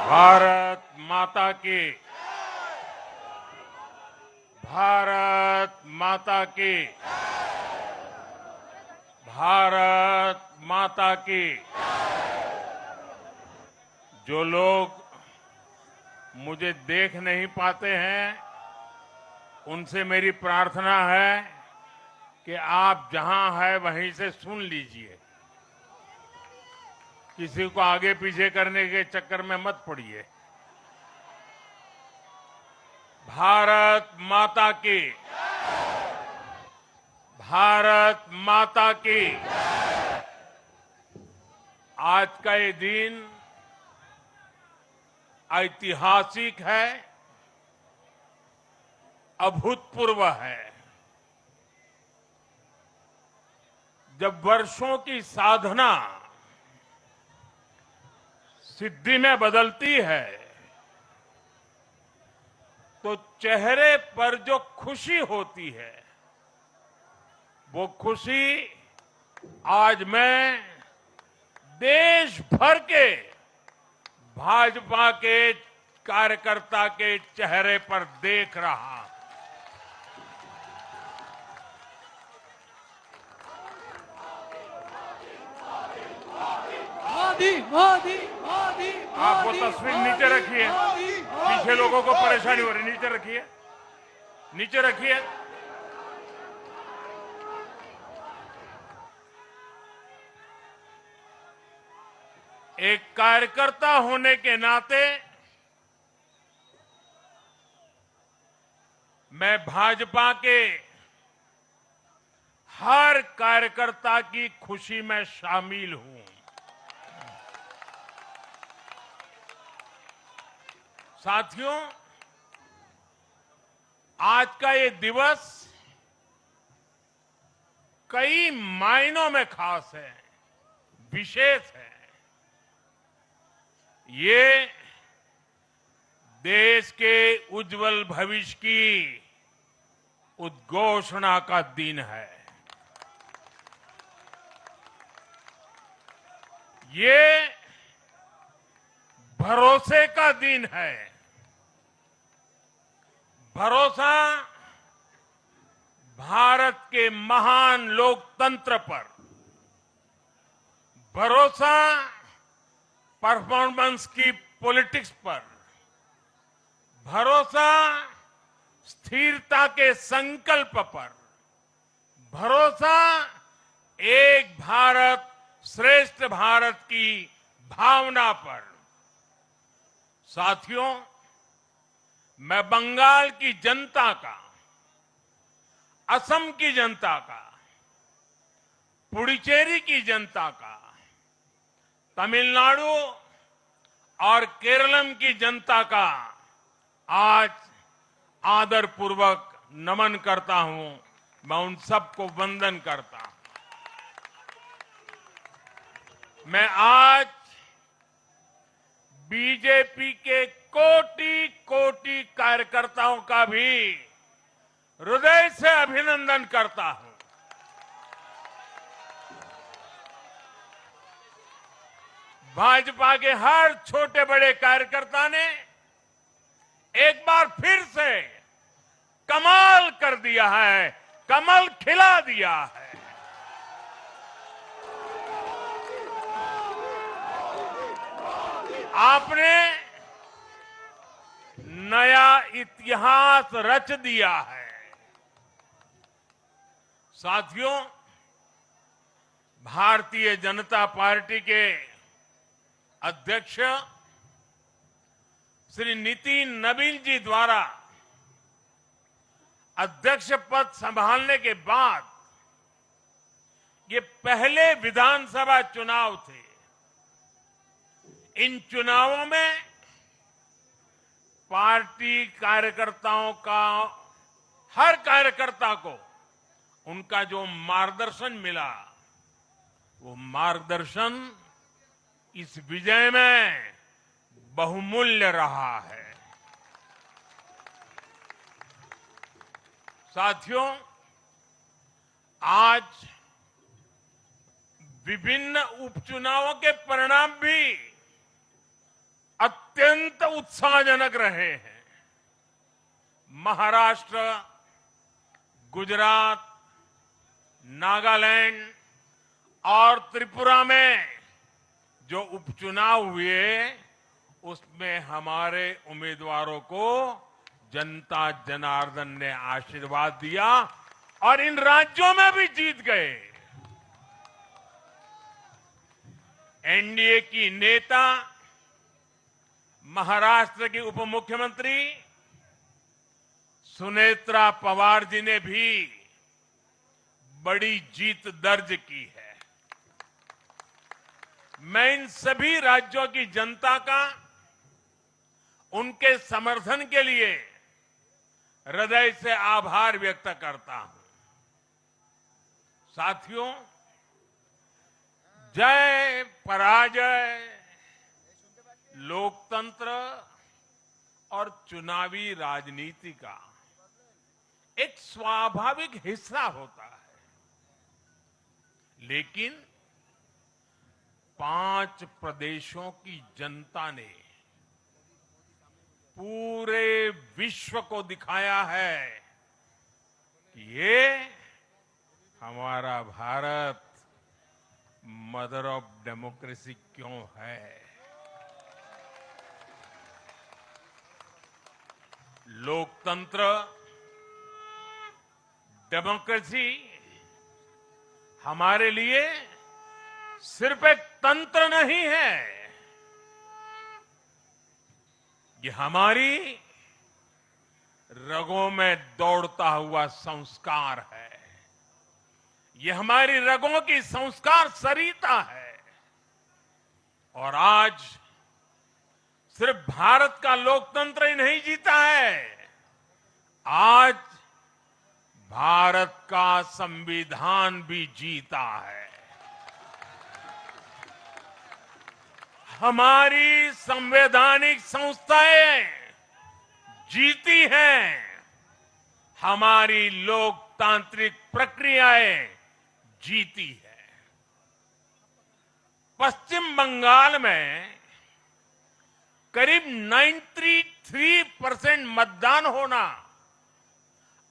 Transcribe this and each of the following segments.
भारत माता की, भारत माता की, भारत माता की। जो लोग मुझे देख नहीं पाते हैं, उनसे मेरी प्रार्थना है कि आप जहां हैं वहीं से सुन लीजिए। किसी को आगे पीछे करने के चक्कर में मत पड़िए। भारत माता की, भारत माता की। आज का ये दिन ऐतिहासिक है, अभूतपूर्व है। जब वर्षों की साधना सिद्धि में बदलती है, तो चेहरे पर जो खुशी होती है, वो खुशी आज मैं देश भर के भाजपा के कार्यकर्ता के चेहरे पर देख रहा हूं। मोदी मोदी मोदी। आप वो तस्वीर नीचे रखिए, पीछे लोगों को परेशानी हो रही, नीचे रखिए, नीचे रखिए। एक कार्यकर्ता होने के नाते मैं भाजपा के हर कार्यकर्ता की खुशी में शामिल हूं। साथियों, आज का ये दिवस कई मायनों में खास है, विशेष है। ये देश के उज्जवल भविष्य की उद्घोषणा का दिन है। ये भरोसे का दिन है। भरोसा भारत के महान लोकतंत्र पर, भरोसा परफॉर्मेंस की पॉलिटिक्स पर, भरोसा स्थिरता के संकल्प पर, भरोसा एक भारत श्रेष्ठ भारत की भावना पर। साथियों, मैं बंगाल की जनता का, असम की जनता का, पुडुचेरी की जनता का, तमिलनाडु और केरलम की जनता का आज आदरपूर्वक नमन करता हूं। मैं उन सबको वंदन करता हूं। मैं आज बीजेपी के कोटि कोटि कार्यकर्ताओं का भी हृदय से अभिनंदन करता हूं। भाजपा के हर छोटे बड़े कार्यकर्ता ने एक बार फिर से कमाल कर दिया है, कमल खिला दिया है। आपने नया इतिहास रच दिया है। साथियों, भारतीय जनता पार्टी के अध्यक्ष श्री नितिन नवीन जी द्वारा अध्यक्ष पद संभालने के बाद ये पहले विधानसभा चुनाव थे। इन चुनावों में पार्टी कार्यकर्ताओं का, हर कार्यकर्ता को उनका जो मार्गदर्शन मिला, वो मार्गदर्शन इस विजय में बहुमूल्य रहा है। साथियों, आज विभिन्न उपचुनावों के परिणाम भी अत्यंत उत्साहजनक रहे हैं। महाराष्ट्र, गुजरात, नागालैंड और त्रिपुरा में जो उपचुनाव हुए उसमें हमारे उम्मीदवारों को जनता जनार्दन ने आशीर्वाद दिया और इन राज्यों में भी जीत गए। एनडीए की नेता महाराष्ट्र की उप मुख्यमंत्री सुनेत्रा पवार जी ने भी बड़ी जीत दर्ज की है। मैं इन सभी राज्यों की जनता का उनके समर्थन के लिए हृदय से आभार व्यक्त करता हूं। साथियों, जय पराजय लोकतंत्र और चुनावी राजनीति का एक स्वाभाविक हिस्सा होता है, लेकिन 5 प्रदेशों की जनता ने पूरे विश्व को दिखाया है कि ये हमारा भारत मदर ऑफ डेमोक्रेसी क्यों है। लोकतंत्र, डेमोक्रेसी हमारे लिए सिर्फ एक तंत्र नहीं है, ये हमारी रगों में दौड़ता हुआ संस्कार है। ये हमारी रगों की संस्कार सरिता है। और आज सिर्फ भारत का लोकतंत्र ही नहीं जीता है, आज भारत का संविधान भी जीता है। हमारी संवैधानिक संस्थाएं जीती हैं, हमारी लोकतांत्रिक प्रक्रियाएं जीती है। पश्चिम बंगाल में करीब 93% मतदान होना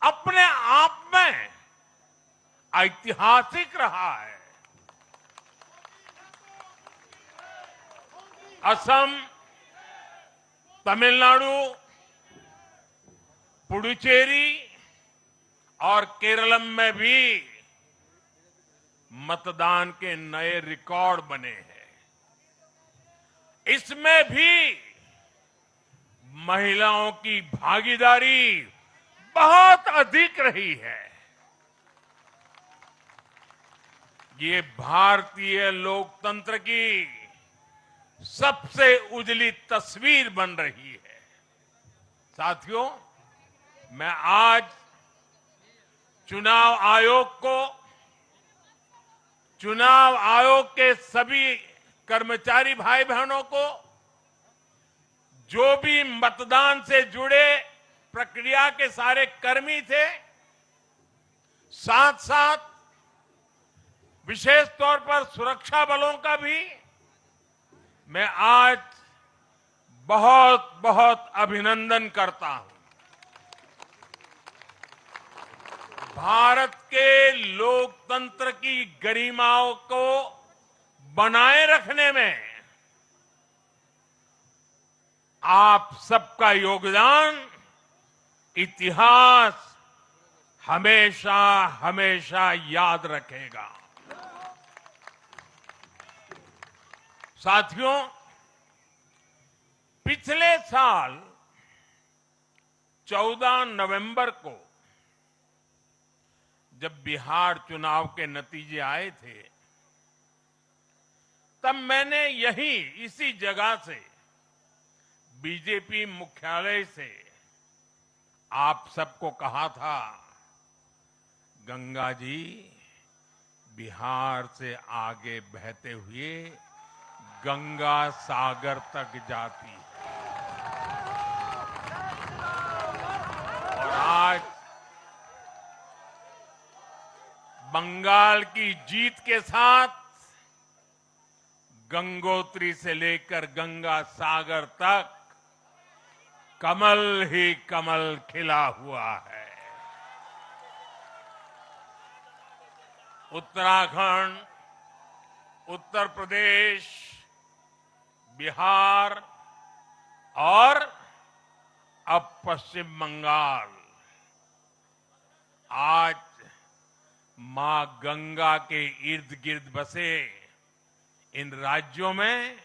अपने आप में ऐतिहासिक रहा है। असम, तमिलनाडु, पुडुचेरी और केरलम में भी मतदान के नए रिकॉर्ड बने हैं। इसमें भी महिलाओं की भागीदारी बहुत अधिक रही है। ये भारतीय लोकतंत्र की सबसे उजली तस्वीर बन रही है। साथियों, मैं आज चुनाव आयोग के सभी कर्मचारी भाई बहनों को, जो भी मतदान से जुड़े प्रक्रिया के सारे कर्मी थे, साथ साथ विशेष तौर पर सुरक्षा बलों का भी मैं आज बहुत बहुत अभिनंदन करता हूं। भारत के लोकतंत्र की गरिमाओं को बनाए रखने में आप सबका योगदान इतिहास हमेशा हमेशा याद रखेगा। साथियों, पिछले साल 14 नवंबर को जब बिहार चुनाव के नतीजे आए थे, तब मैंने इसी जगह से बीजेपी मुख्यालय से आप सबको कहा था, गंगा जी बिहार से आगे बहते हुए गंगा सागर तक जाती है। और आज बंगाल की जीत के साथ गंगोत्री से लेकर गंगा सागर तक कमल ही कमल खिला हुआ है। उत्तराखंड, उत्तर प्रदेश, बिहार और अब पश्चिम बंगाल आज मां गंगा के इर्द गिर्द बसे इन राज्यों में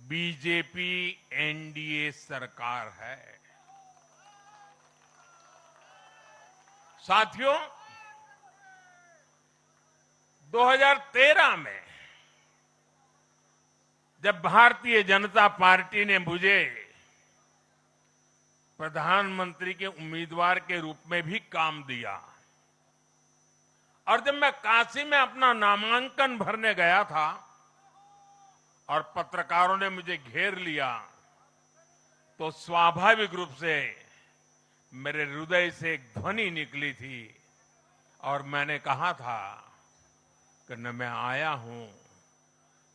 बीजेपी एनडीए सरकार है। साथियों, 2013 में जब भारतीय जनता पार्टी ने मुझे प्रधानमंत्री के उम्मीदवार के रूप में भी काम दिया और जब मैं काशी में अपना नामांकन भरने गया था और पत्रकारों ने मुझे घेर लिया तो स्वाभाविक रूप से मेरे हृदय से एक ध्वनि निकली थी और मैंने कहा था कि न मैं आया हूं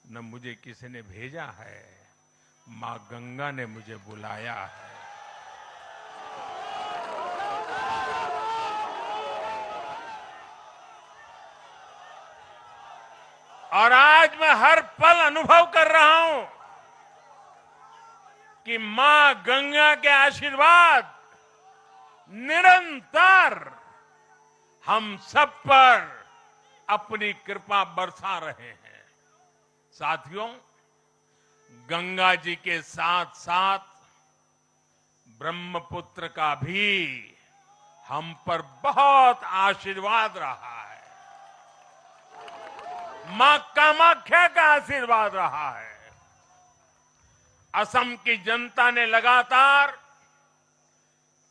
न मुझे किसी ने भेजा है, मां गंगा ने मुझे बुलाया है। और आज मैं हर पल अनुभव कर रहा हूं कि मां गंगा के आशीर्वाद निरंतर हम सब पर अपनी कृपा बरसा रहे हैं। साथियों, गंगा जी के साथ साथ ब्रह्मपुत्र का भी हम पर बहुत आशीर्वाद रहा है। मां कामाख्या का आशीर्वाद रहा है। असम की जनता ने लगातार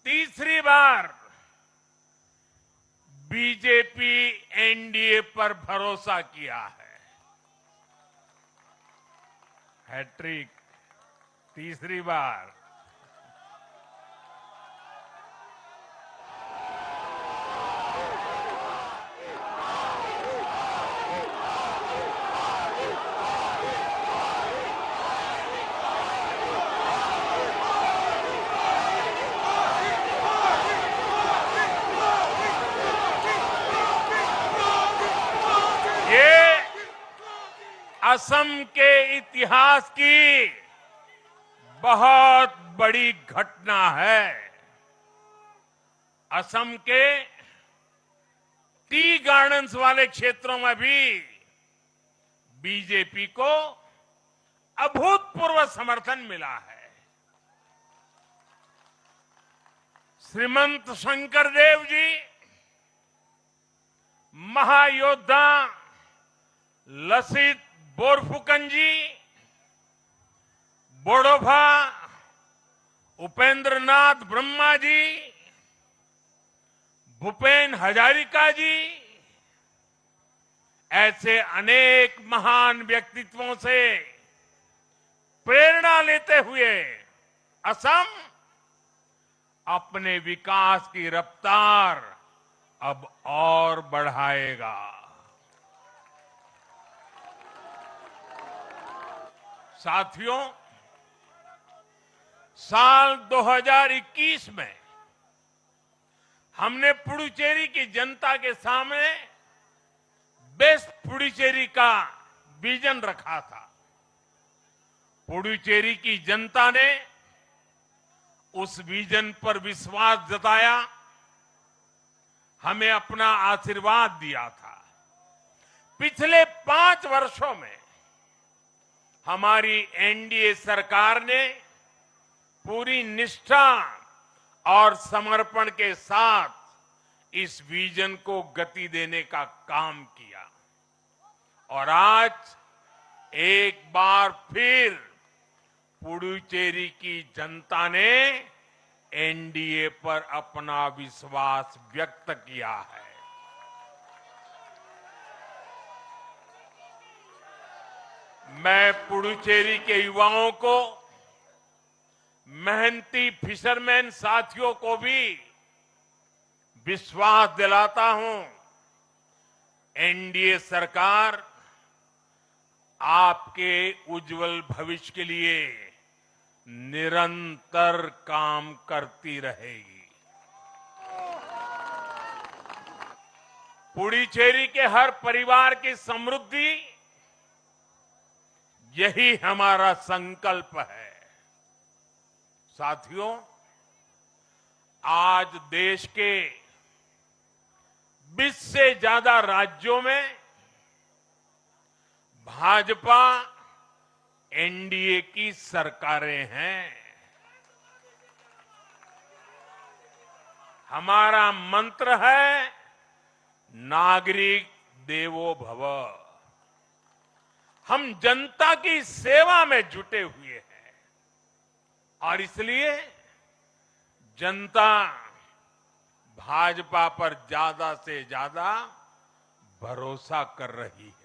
तीसरी बार बीजेपी एनडीए पर भरोसा किया है। हैट्रिक, तीसरी बार। असम के इतिहास की बहुत बड़ी घटना है। असम के टी गार्डन्स वाले क्षेत्रों में भी बीजेपी को अभूतपूर्व समर्थन मिला है। श्रीमंत शंकरदेव जी, महायोद्धा लसित बोरफुकन जी, बोडोफा उपेंद्रनाथ ब्रह्मा जी, भूपेन हजारिका जी, ऐसे अनेक महान व्यक्तित्वों से प्रेरणा लेते हुए असम अपने विकास की रफ्तार अब और बढ़ाएगा। साथियों, साल 2021 में हमने पुडुचेरी की जनता के सामने बेस्ट पुडुचेरी का विजन रखा था। पुडुचेरी की जनता ने उस विजन पर विश्वास जताया, हमें अपना आशीर्वाद दिया था। पिछले 5 वर्षों में हमारी एनडीए सरकार ने पूरी निष्ठा और समर्पण के साथ इस विजन को गति देने का काम किया और आज एक बार फिर पुडुचेरी की जनता ने एनडीए पर अपना विश्वास व्यक्त किया है। मैं पुडुचेरी के युवाओं को, मेहनती फिशरमैन साथियों को भी विश्वास दिलाता हूं, एनडीए सरकार आपके उज्जवल भविष्य के लिए निरंतर काम करती रहेगी। पुडुचेरी के हर परिवार की समृद्धि, यही हमारा संकल्प है। साथियों, आज देश के 20 से ज्यादा राज्यों में भाजपा एनडीए की सरकारें हैं। हमारा मंत्र है नागरिक देवो भव। हम जनता की सेवा में जुटे हुए हैं और इसलिए जनता भाजपा पर ज्यादा से ज्यादा भरोसा कर रही है।